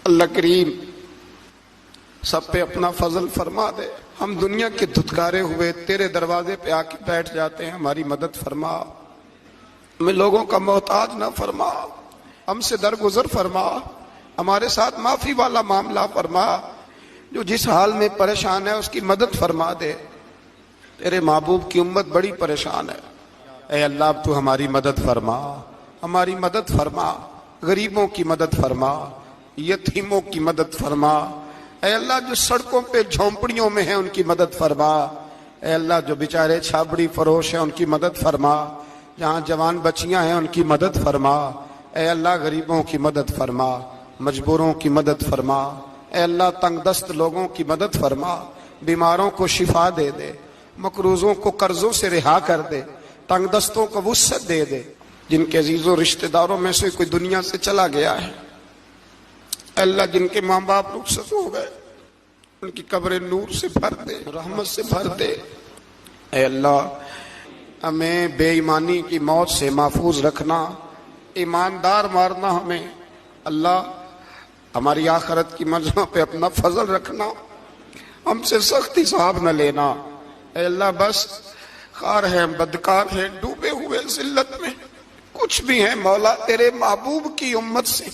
اللہ کریم سب پہ اپنا فضل فرما دے. ہم دنیا کے دھتکارے ہوئے تیرے دروازے پہ آ کے بیٹھ جاتے ہیں، ہماری مدد فرما، ہمیں لوگوں کا محتاج نہ فرما، ہم سے درگزر فرما، ہمارے ساتھ معافی والا معاملہ فرما. جو جس حال میں پریشان ہے اس کی مدد فرما دے. تیرے محبوب کی امت بڑی پریشان ہے. اے اللہ اب تو ہماری مدد فرما، ہماری مدد فرما، غریبوں کی مدد فرما، یتیموں کی مدد فرما. اے اللہ جو سڑکوں پہ جھونپڑیوں میں ہیں ان کی مدد فرما. اے اللہ جو بیچارے چھابڑی فروش ہیں ان کی مدد فرما. جہاں جوان بچیاں ہیں ان کی مدد فرما. اے اللہ غریبوں کی مدد فرما، مجبوروں کی مدد فرما. اے اللہ تنگ دست لوگوں کی مدد فرما، بیماروں کو شفا دے دے، مقروضوں کو قرضوں سے رہا کر دے، تنگ دستوں کو وسعت دے دے. جن کے عزیزوں رشتہ داروں میں سے کوئی دنیا سے چلا گیا ہے، اے اللہ جن کے ماں باپ رخصت ہو گئے ان کی قبریں نور سے بھر دے، رحمت سے بھر دے. اے اللہ ہمیں بے ایمانی کی موت سے محفوظ رکھنا، ایماندار مارنا ہمیں. اللہ ہماری آخرت کی منزلوں پہ اپنا فضل رکھنا، ہم سے سخت حساب نہ لینا. اے اللہ بس خار ہیں، بدکار ہیں، ڈوبے ہوئے ذلت میں کچھ بھی ہیں مولا، تیرے محبوب کی امت سے